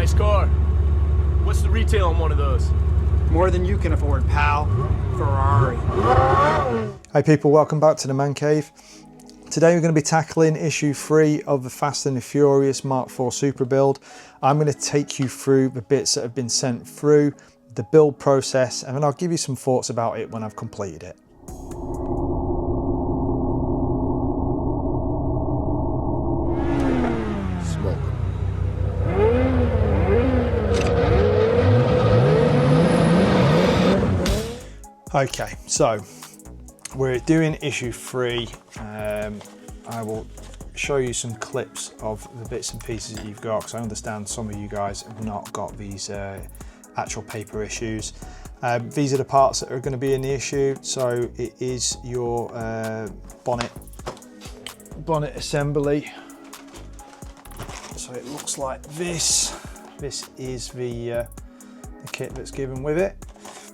Nice car. What's the retail on one of those? More than you can afford, pal. Ferrari. Hi people, welcome back to the Man Cave. Today we're going to be tackling issue 3 of the Fast and the Furious Mark IV Supra build. I'm going to take you through the bits that have been sent through, the build process, and then I'll give you some thoughts about it when I've completed it. Okay, so we're doing issue 3. I will show you some clips of the bits and pieces that you've got, because I understand some of you guys have not got these actual paper issues. These are the parts that are going to be in the issue. So it is your bonnet assembly. So it looks like this. This is the kit that's given with it.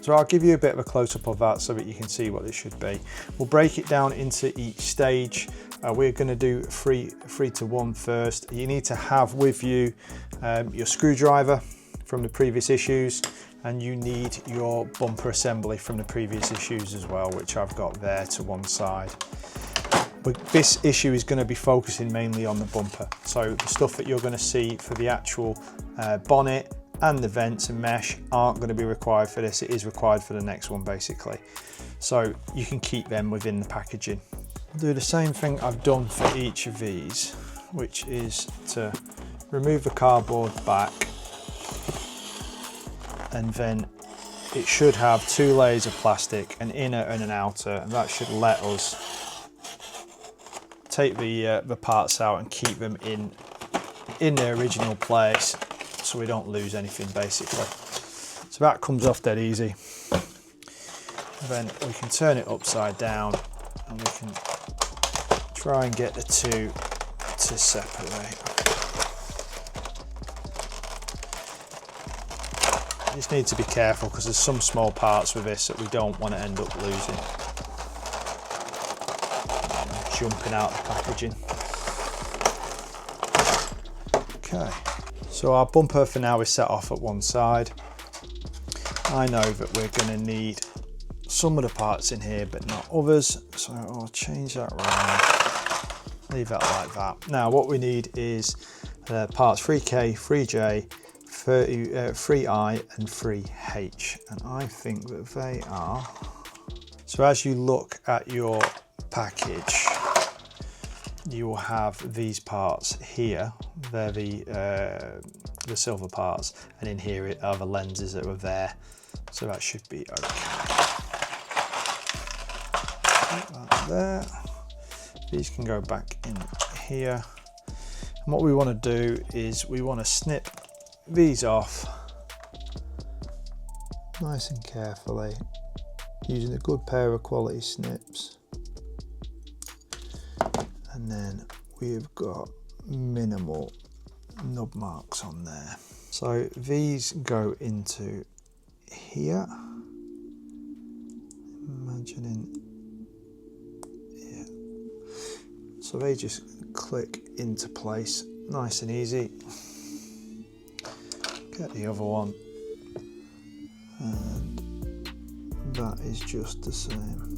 So I'll give you a bit of a close-up of that so that you can see what it should be. We'll break it down into each stage. We're going to do 3 to 1 first. You need to have with you your screwdriver from the previous issues, and you need your bumper assembly from the previous issues as well, which I've got there to one side. But this issue is going to be focusing mainly on the bumper. So the stuff that you're going to see for the actual bonnet and the vents and mesh aren't going to be required for this. It is required for the next one basically. So you can keep them within the packaging. I'll do the same thing I've done for each of these, which is to remove the cardboard back, and then it should have 2 layers of plastic, an inner and an outer, and that should let us take the parts out and keep them in their original place, so we don't lose anything basically. So that comes off dead easy. And then we can turn it upside down and we can try and get the two to separate. You just need to be careful because there's some small parts with this that we don't want to end up losing. Jumping out of the packaging. Okay. So our bumper for now is set off at one side. I know that we're going to need some of the parts in here but not others, so I'll change that around, leave that like that. Now what we need is parts 3K, 3J, 3I and 3H, and I think that they are. So as you look at your package, you will have these parts here. They're the silver parts, and in here are the lenses that were there. So that should be okay. Put that there. These can go back in here. And what we want to do is we want to snip these off nice and carefully using a good pair of quality snips. And then we've got minimal nub marks on there. So these go into here. Imagining, yeah. So they just click into place, nice and easy. Get the other one, and that is just the same.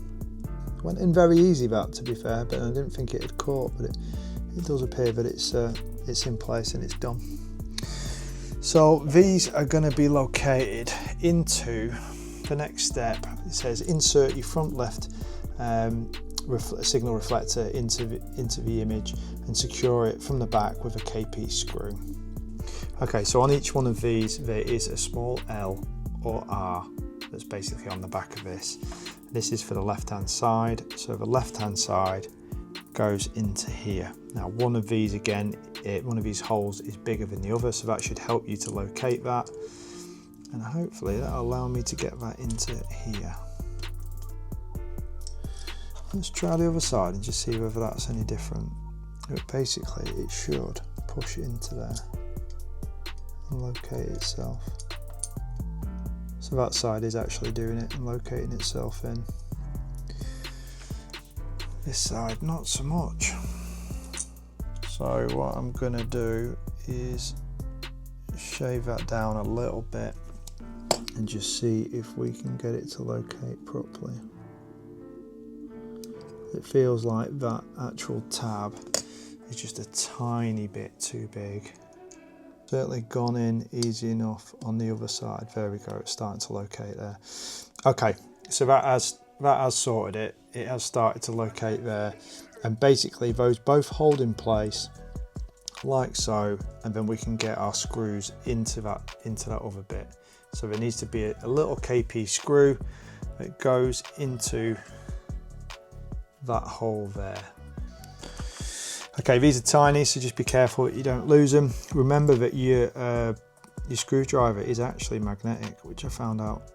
Went in very easy, that, to be fair, but I didn't think it had caught, but it does appear that it's in place and it's done. So these are going to be located into the next step. It says insert your front left signal reflector into the image and secure it from the back with a KP screw. Okay, so on each one of these there is a small L or R that's basically on the back of this. This is for the left hand side, so the left hand side goes into here. Now one of these, again, one of these holes is bigger than the other, so that should help you to locate that, and hopefully that'll allow me to get that into here. Let's try the other side and just see whether that's any different. But basically it should push into there and locate itself. So that side is actually doing it and locating itself in. This side, not so much. So what I'm going to do is shave that down a little bit and just see if we can get it to locate properly. It feels like that actual tab is just a tiny bit too big. Certainly gone in easy enough on the other side. There we go, it's starting to locate there. Okay, so that has sorted it. It has started to locate there. And basically those both hold in place like so, and then we can get our screws into that other bit. So there needs to be a little KP screw that goes into that hole there. Okay, these are tiny, so just be careful that you don't lose them. Remember that your screwdriver is actually magnetic, which I found out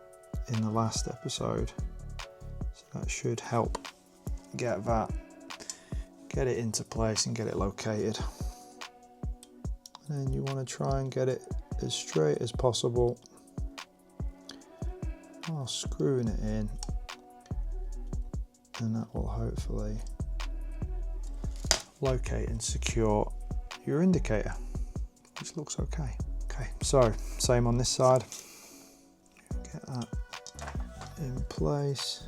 in the last episode. So that should help get it into place and get it located. And then you want to try and get it as straight as possible while screwing it in, and that will hopefully locate and secure your indicator, which looks okay. Okay, so same on this side. Get that in place.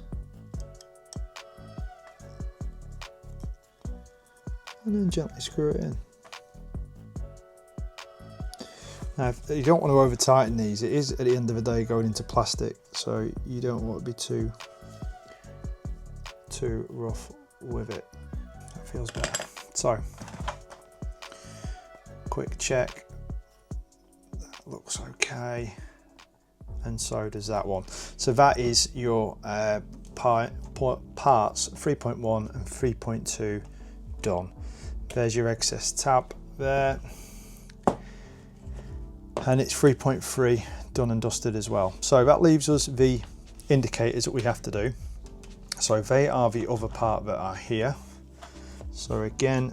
And then gently screw it in. Now, you don't want to over tighten these. It is at the end of the day going into plastic, so you don't want to be too rough with it. That feels better. So, quick check. That looks okay, and so does that one. So that is your parts 3.1 and 3.2 done. There's your excess tab there, and it's 3.3 done and dusted as well. So that leaves us the indicators that we have to do. So they are the other part that are here. So again,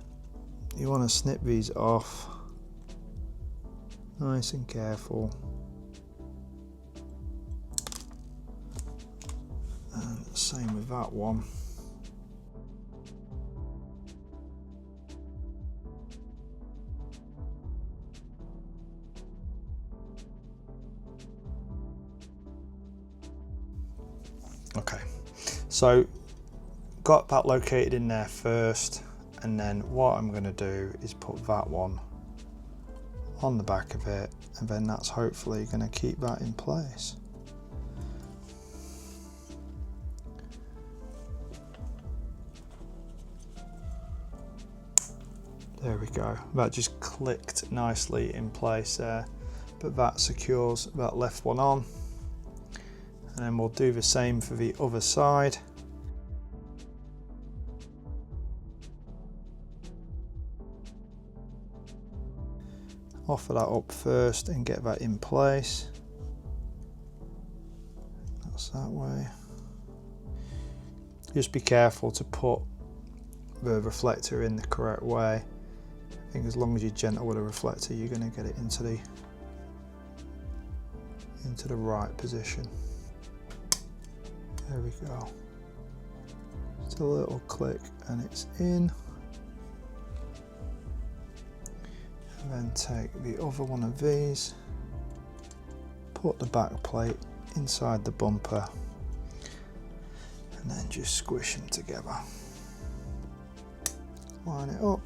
you want to snip these off nice and careful, and same with that one. Okay, so got that located in there first, and then what I'm going to do is put that one on the back of it, and then that's hopefully going to keep that in place. There we go, that just clicked nicely in place there, but that secures that left one on. And then we'll do the same for the other side. Offer that up first and get that in place. That's that way. Just be careful to put the reflector in the correct way. I think as long as you're gentle with a reflector, you're going to get it into the right position. There we go. Just a little click and it's in. And then take the other one of these, put the back plate inside the bumper, and then just squish them together. Line it up,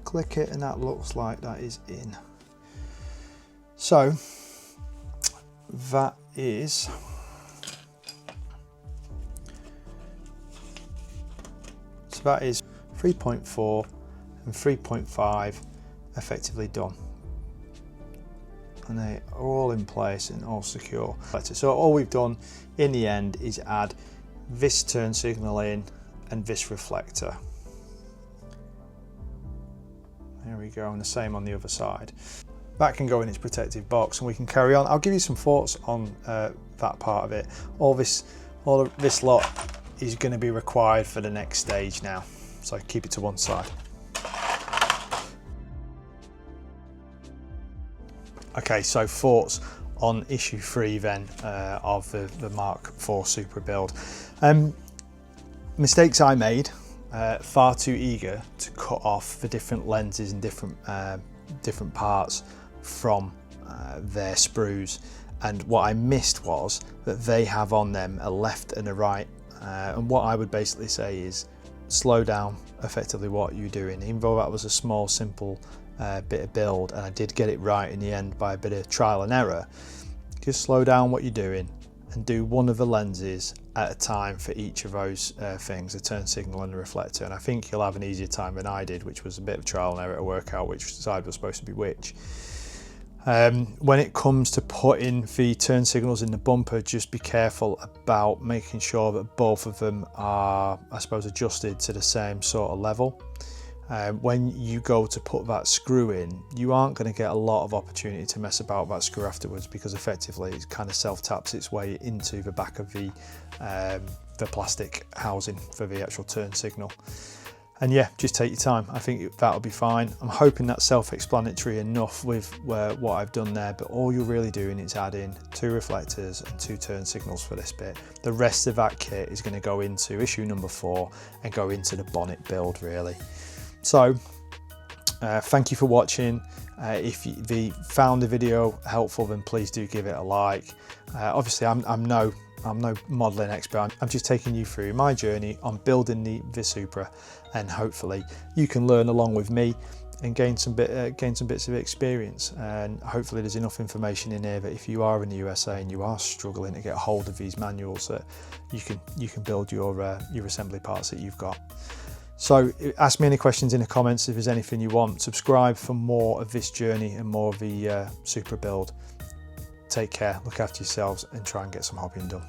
click it, and that looks like that is in. So that is So that is 3.4 and 3.5 effectively done. And they are all in place and all secure. So all we've done in the end is add this turn signal in and this reflector. There we go, and the same on the other side. That can go in its protective box and we can carry on. I'll give you some thoughts on that part of it. All of this lot is going to be required for the next stage now, so keep it to one side. Okay, so thoughts on issue 3 then of the Mark IV Supra build. Mistakes I made, far too eager to cut off the different lenses and different parts from their sprues. And what I missed was that they have on them a left and a right. And what I would basically say is slow down effectively what you're doing. Even though that was a small, simple bit of build, and I did get it right in the end by a bit of trial and error, just slow down what you're doing and do one of the lenses at a time for each of those things, the turn signal and the reflector. And I think you'll have an easier time than I did, which was a bit of trial and error to work out which side was supposed to be which. When it comes to putting the turn signals in the bumper, just be careful about making sure that both of them are, I suppose, adjusted to the same sort of level. When you go to put that screw in, you aren't going to get a lot of opportunity to mess about that screw afterwards, because effectively it kind of self-taps its way into the back of the plastic housing for the actual turn signal. And yeah, just take your time. I think that'll be fine. I'm hoping that's self-explanatory enough with what I've done there, but all you're really doing is adding 2 reflectors and 2 turn signals for this bit. The rest of that kit is going to go into issue number 4 and go into the bonnet build, really. So thank you for watching. If you found the video helpful, then please do give it a like. Obviously I'm no modelling expert. I'm just taking you through my journey on building the Supra, and hopefully you can learn along with me and gain some bits of experience. And hopefully there's enough information in here that if you are in the USA and you are struggling to get hold of these manuals, that you can build your assembly parts that you've got. So ask me any questions in the comments if there's anything you want. Subscribe for more of this journey and more of the Supra build. Take care, look after yourselves, and try and get some hobbying done.